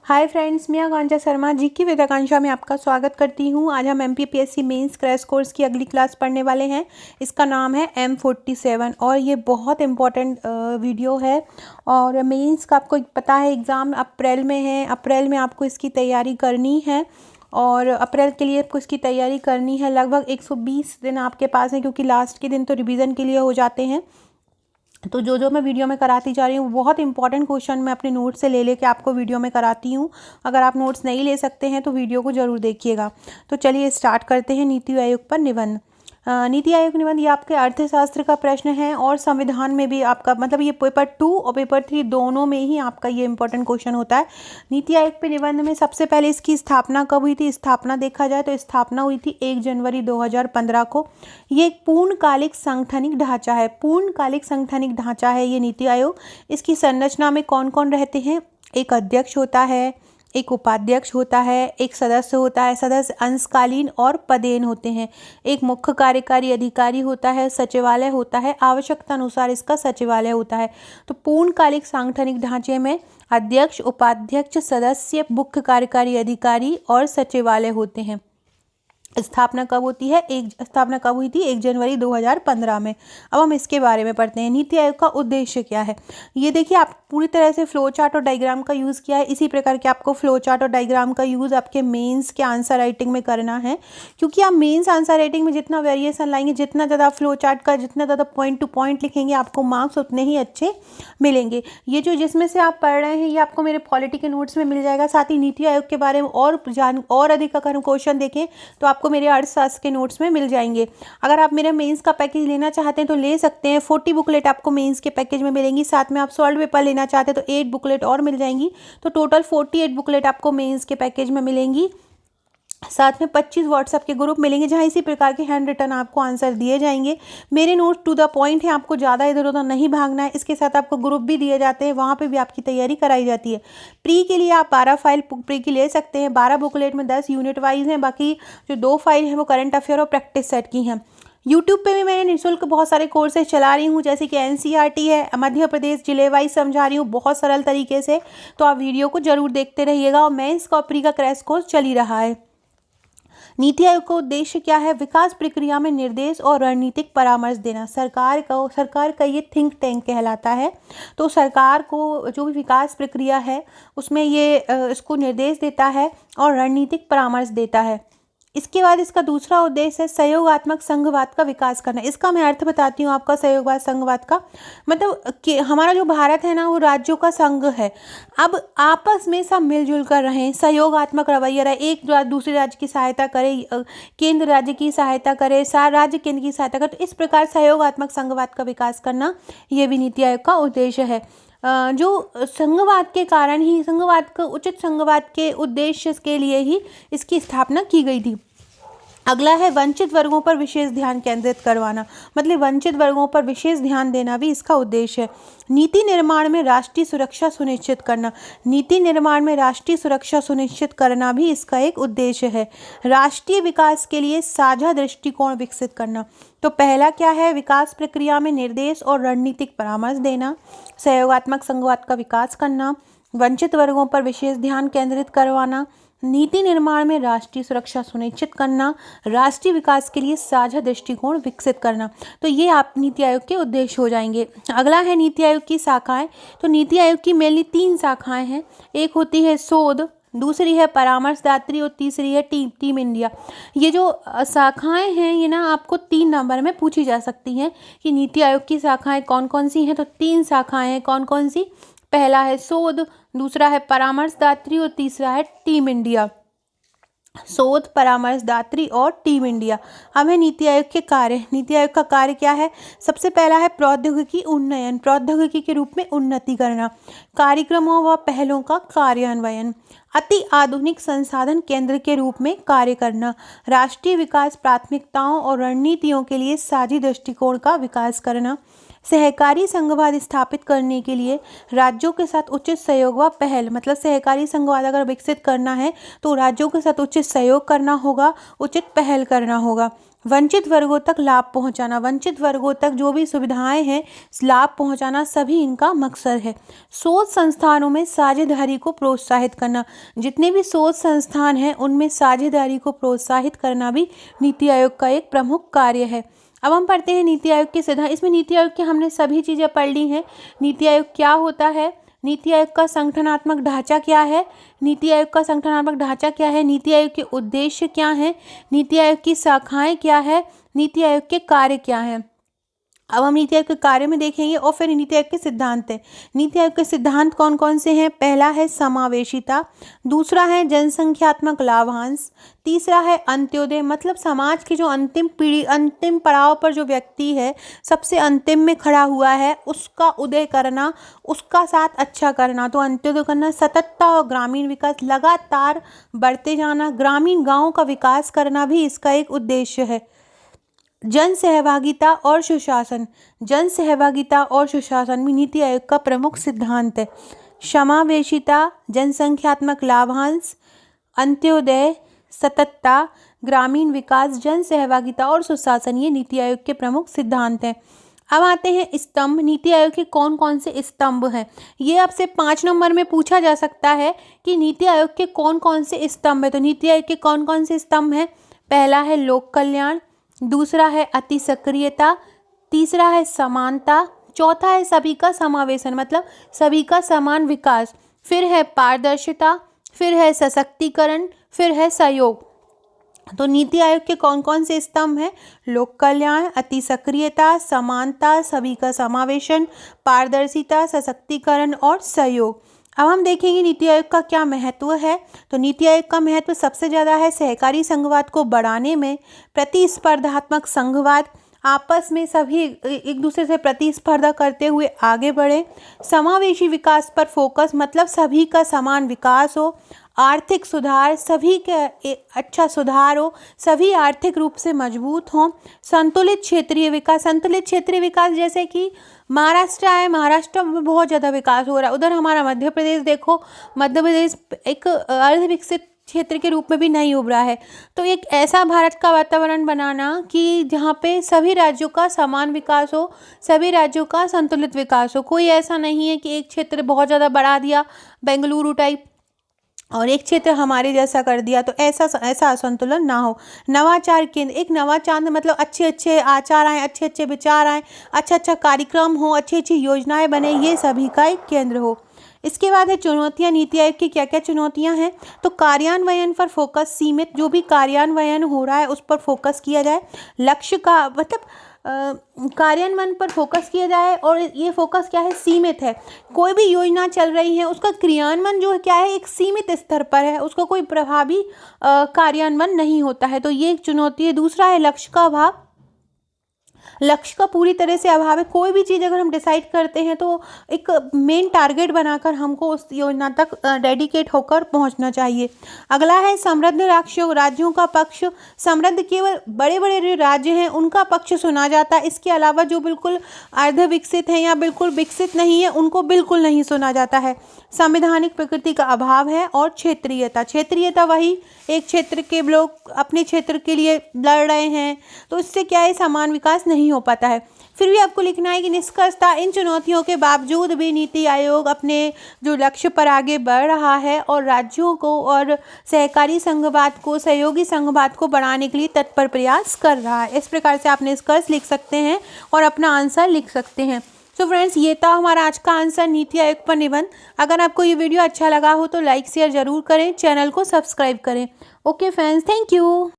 Hi friends, मैं आकांक्षा शर्मा जी की with आकांक्षा में आपका स्वागत करती हूँ। आज हम MPPSC मेंस क्रैश कोर्स की अगली क्लास पढ़ने वाले हैं। इसका नाम है M47 और ये बहुत इम्पॉर्टेंट वीडियो है। और मेंस का आपको पता है एग्ज़ाम अप्रैल में है। अप्रैल में आपको इसकी तैयारी करनी है और अप्रैल के लिए आपको इसकी तैयारी करनी है। लगभग 120 दिन आपके पास है, क्योंकि लास्ट के दिन तो रिवीजन के लिए हो जाते हैं। तो जो मैं वीडियो में कराती जा रही हूँ बहुत इंपॉर्टेंट क्वेश्चन मैं अपने नोट्स से ले लेके आपको वीडियो में कराती हूँ। अगर आप नोट्स नहीं ले सकते हैं तो वीडियो को ज़रूर देखिएगा। तो चलिए स्टार्ट करते हैं। नीति आयोग पर निबंध। नीति आयोग निबंध ये आपके अर्थशास्त्र का प्रश्न है और संविधान में भी आपका मतलब ये पेपर 2 और पेपर 3 दोनों में ही आपका ये इंपॉर्टेंट क्वेश्चन होता है। नीति आयोग पे निबंध में सबसे पहले इसकी स्थापना कब हुई थी? स्थापना देखा जाए तो स्थापना हुई थी 1 जनवरी 2015 को। ये एक पूर्णकालिक संगठनिक ढांचा है। पूर्णकालिक संगठनिक ढांचा है ये नीति आयोग। इसकी संरचना में कौन कौन रहते हैं? एक अध्यक्ष होता है, एक उपाध्यक्ष होता है, एक सदस्य होता है। सदस्य अंशकालीन और पदेन होते हैं। एक मुख्य कार्यकारी अधिकारी होता है, सचिवालय होता है, आवश्यकता अनुसार इसका सचिवालय होता है। तो पूर्णकालिक सांगठनिक ढांचे में अध्यक्ष, उपाध्यक्ष, सदस्य, मुख्य कार्यकारी अधिकारी और सचिवालय होते हैं। स्थापना कब होती है? स्थापना कब हुई थी? 1 जनवरी 2015 में। अब हम इसके बारे में पढ़ते हैं। नीति आयोग का उद्देश्य क्या है? ये देखिए, आप पूरी तरह से फ्लो चार्ट और डायग्राम का यूज़ किया है। इसी प्रकार के आपको फ्लो चार्ट और डायग्राम का यूज़ आपके मेंस के आंसर राइटिंग में करना है, क्योंकि आप मेंस आंसर राइटिंग में जितना वेरिएशन लाएंगे, जितना ज़्यादा फ्लो चार्ट का, जितना ज़्यादा पॉइंट टू पॉइंट लिखेंगे, आपको मार्क्स उतने ही अच्छे मिलेंगे। ये जो जिसमें से आप पढ़ रहे हैं ये आपको मेरे पॉलिटी के नोट्स में मिल जाएगा। साथ ही नीति आयोग के बारे में और अधिक अगर हम क्वेश्चन देखें तो आपको मेरे अर्थशास्त्र के नोट्स में मिल जाएंगे। अगर आप मेरे मेंस का पैकेज लेना चाहते हैं तो ले सकते हैं। 40 बुकलेट आपको मेंस के पैकेज में मिलेंगी। साथ में आप सॉल्व पेपर लेना चाहते हैं तो 8 बुकलेट और मिल जाएंगी। तो टोटल 48 बुकलेट आपको मेंस के पैकेज में मिलेंगी। साथ में 25 व्हाट्सएप के ग्रुप मिलेंगे, जहां इसी प्रकार के हैंड रिटन आपको आंसर दिए जाएंगे। मेरे नोट टू द पॉइंट है, आपको ज़्यादा इधर उधर नहीं भागना है। इसके साथ आपको ग्रुप भी दिए जाते हैं, वहां पे भी आपकी तैयारी कराई जाती है। प्री के लिए आप 12 फाइल प्री की ले सकते हैं। 12 बुकलेट में 10 यूनिट वाइज हैं, बाकी जो 2 फाइल हैं वो करंट अफेयर और प्रैक्टिस सेट की हैं। यूट्यूब पे भी मैंने निःशुल्क बहुत सारे कोर्सेज चला रही हूँ, जैसे कि NCERT है, मध्य प्रदेश जिले वाइज समझा रही हूँ बहुत सरल तरीके से। तो आप वीडियो को जरूर देखते रहिएगा। और मेंस का प्री का क्रैश कोर्स चल ही रहा है। नीति आयोग का उद्देश्य क्या है? विकास प्रक्रिया में निर्देश और रणनीतिक परामर्श देना। सरकार का ये थिंक टैंक कहलाता है। तो सरकार को जो भी विकास प्रक्रिया है उसमें ये इसको निर्देश देता है और रणनीतिक परामर्श देता है। इसके बाद इसका दूसरा उद्देश्य है सहयोगात्मक संघवाद का विकास करना। इसका मैं अर्थ बताती हूँ आपका। सहयोगवाद संघवाद का मतलब कि हमारा जो भारत है ना, वो राज्यों का संघ है। अब आपस में सब मिलजुल कर रहें, सहयोगात्मक रवैया रहे। एक दूसरे राज्य की सहायता करे, केंद्र राज्य की सहायता करे, राज्य केंद्र की सहायता करे। तो इस प्रकार सहयोगात्मक संघवाद का विकास करना ये भी नीति आयोग का उद्देश्य है। जो संघवाद के कारण ही उचित संघवाद के उद्देश्य के लिए ही इसकी स्थापना की गई थी। अगला है वंचित वर्गों पर विशेष ध्यान केंद्रित करवाना, मतलब वंचित वर्गों पर विशेष ध्यान देना भी इसका उद्देश्य है। नीति निर्माण में राष्ट्रीय सुरक्षा सुनिश्चित करना। नीति निर्माण में राष्ट्रीय सुरक्षा सुनिश्चित करना भी इसका एक उद्देश्य है। राष्ट्रीय विकास के लिए साझा दृष्टिकोण विकसित करना। तो पहला क्या है? विकास प्रक्रिया में निर्देश और रणनीतिक परामर्श देना, सहयोगात्मक संघवाद का विकास करना, वंचित वर्गों पर विशेष ध्यान केंद्रित करवाना, नीति निर्माण में राष्ट्रीय सुरक्षा सुनिश्चित करना, राष्ट्रीय विकास के लिए साझा दृष्टिकोण विकसित करना। तो ये आप नीति आयोग के उद्देश्य हो जाएंगे। अगला है नीति आयोग की शाखाएं। तो नीति आयोग की मेनली 3 शाखाएं हैं। एक होती है शोध, दूसरी है परामर्शदात्री और तीसरी है टीम इंडिया। ये जो शाखाएं हैं ये ना आपको 3 नंबर में पूछी जा सकती हैं कि नीति आयोग की शाखाएं कौन कौन सी हैं। तो 3 शाखाएं हैं। कौन कौन सी? पहला है शोध, दूसरा है परामर्शदात्री और तीसरा है टीम इंडिया। शोध, परामर्शदात्री और टीम इंडिया। अब है नीति आयोग के कार्य। नीति आयोग का कार्य क्या है? सबसे पहला है प्रौद्योगिकी उन्नयन, प्रौद्योगिकी के रूप में उन्नति करना, कार्यक्रमों व पहलों का कार्यान्वयन, अति आधुनिक संसाधन केंद्र के रूप में कार्य करना, राष्ट्रीय विकास प्राथमिकताओं और रणनीतियों के लिए साझी दृष्टिकोण का विकास करना, सहकारी संघवाद स्थापित करने के लिए राज्यों के साथ उचित सहयोग व पहल, मतलब सहकारी संघवाद अगर विकसित करना है तो राज्यों के साथ उचित सहयोग करना होगा, उचित पहल करना होगा। वंचित वर्गों तक लाभ पहुंचाना, वंचित वर्गों तक जो भी सुविधाएं हैं लाभ पहुंचाना सभी इनका मकसद है। शोध संस्थानों में साझेदारी को प्रोत्साहित करना, जितने भी शोध संस्थान हैं उनमें साझेदारी को प्रोत्साहित करना भी नीति आयोग का एक प्रमुख कार्य है। अब हम पढ़ते हैं नीति आयोग के सिद्धांत। इसमें नीति आयोग की हमने सभी चीज़ें पढ़ ली हैं। नीति आयोग क्या होता है, नीति आयोग का संगठनात्मक ढांचा क्या है, नीति आयोग का संगठनात्मक ढांचा क्या है, नीति आयोग के उद्देश्य क्या हैं, नीति आयोग की शाखाएं क्या है, नीति आयोग के कार्य क्या हैं। अब हम नीति आयोग के कार्य में देखेंगे और फिर नीति आयोग के सिद्धांत हैं। नीति आयोग के सिद्धांत कौन कौन से हैं? पहला है समावेशिता, दूसरा है जनसंख्यात्मक लाभांश, तीसरा है अंत्योदय, मतलब समाज की जो अंतिम पीढ़ी, अंतिम पड़ाव पर जो व्यक्ति है, सबसे अंतिम में खड़ा हुआ है, उसका उदय करना, उसका साथ अच्छा करना, तो अंत्योदय करना। सततता और ग्रामीण विकास, लगातार बढ़ते जाना, ग्रामीण गाँव का विकास करना भी इसका एक उद्देश्य है। जन सहभागिता और सुशासन, जन सहभागिता और सुशासन भी नीति आयोग का प्रमुख सिद्धांत है। समावेशिता, जनसंख्यात्मक लाभांश, अंत्योदय, सततता, ग्रामीण विकास, जन सहभागिता और सुशासन, ये नीति आयोग के प्रमुख सिद्धांत हैं। अब आते हैं स्तंभ। नीति आयोग के कौन कौन से स्तंभ हैं? ये आपसे 5 नंबर में पूछा जा सकता है कि नीति आयोग के कौन कौन से स्तंभ है। तो नीति आयोग के कौन कौन से स्तंभ हैं? पहला है लोक कल्याण, दूसरा है अति सक्रियता, तीसरा है समानता, चौथा है सभी का समावेशन, मतलब सभी का समान विकास, फिर है पारदर्शिता, फिर है सशक्तिकरण, फिर है सहयोग। तो नीति आयोग के कौन कौन से स्तंभ हैं? लोक कल्याण, अति सक्रियता, समानता, सभी का समावेशन, पारदर्शिता, सशक्तिकरण और सहयोग। अब हम देखेंगे नीति आयोग का क्या महत्व है। तो नीति आयोग का महत्व सबसे ज़्यादा है सहकारी संघवाद को बढ़ाने में, प्रतिस्पर्धात्मक संघवाद, आपस में सभी एक दूसरे से प्रतिस्पर्धा करते हुए आगे बढ़े, समावेशी विकास पर फोकस, मतलब सभी का समान विकास हो, आर्थिक सुधार, सभी का अच्छा सुधार हो, सभी आर्थिक रूप से मजबूत हों, संतुलित क्षेत्रीय विकास, संतुलित क्षेत्रीय विकास जैसे कि महाराष्ट्र है, महाराष्ट्र में बहुत ज़्यादा विकास हो रहा है, उधर हमारा मध्य प्रदेश देखो, मध्य प्रदेश एक अर्ध विकसित क्षेत्र के रूप में भी नहीं उभरा है। तो एक ऐसा भारत का वातावरण बनाना कि जहाँ पे सभी राज्यों का समान विकास हो, सभी राज्यों का संतुलित विकास हो। कोई ऐसा नहीं है कि एक क्षेत्र बहुत ज़्यादा बढ़ा दिया बेंगलुरु टाइप और एक क्षेत्र हमारे जैसा कर दिया, तो ऐसा असंतुलन ना हो। नवाचार केंद्र, एक नवाचार मतलब अच्छे अच्छे आचार आएँ, अच्छे अच्छे विचार आएँ, अच्छा कार्यक्रम हो, अच्छी अच्छी योजनाएं बने, ये सभी का एक केंद्र हो। इसके बाद है चुनौतियां। नीति आयोग की क्या क्या चुनौतियां हैं? तो कार्यान्वयन पर फोकस सीमित, जो भी कार्यान्वयन हो रहा है उस पर फोकस किया जाए। लक्ष्य का मतलब कार्यान्वयन पर फोकस किया जाए, और ये फोकस क्या है? सीमित है। कोई भी योजना चल रही है उसका क्रियान्वयन जो है क्या है? एक सीमित स्तर पर है, उसका कोई प्रभावी कार्यान्वयन नहीं होता है, तो ये एक चुनौती है। दूसरा है लक्ष्य का अभाव, लक्ष्य का पूरी तरह से अभाव है। कोई भी चीज़ अगर हम डिसाइड करते हैं तो एक मेन टारगेट बनाकर हमको उस योजना तक डेडिकेट होकर पहुंचना चाहिए। अगला है समृद्ध राज्यों का पक्ष। समृद्ध केवल बड़े बड़े राज्य हैं उनका पक्ष सुना जाता है, इसके अलावा जो बिल्कुल अर्ध विकसित हैं या बिल्कुल विकसित नहीं है उनको बिल्कुल नहीं सुना जाता है। संवैधानिक प्रकृति का अभाव है। और क्षेत्रीयता, क्षेत्रीयता वही एक क्षेत्र के लोग अपने क्षेत्र के लिए लड़ रहे हैं, तो इससे क्या है? समान विकास नहीं हो पाता है। फिर भी आपको लिखना है कि निष्कर्षतः इन चुनौतियों के बावजूद भी नीति आयोग अपने जो लक्ष्य पर आगे बढ़ रहा है और राज्यों को और सहकारी संघवाद को, सहयोगी संघवाद को बढ़ाने के लिए तत्पर प्रयास कर रहा है। इस प्रकार से आप निष्कर्ष लिख सकते हैं और अपना आंसर लिख सकते हैं। तो फ्रेंड्स, ये था हमारा आज का आंसर नीति आयोग पर निबंध। अगर आपको ये वीडियो अच्छा लगा हो तो लाइक शेयर ज़रूर करें, चैनल को सब्सक्राइब करें। Okay friends, thank you.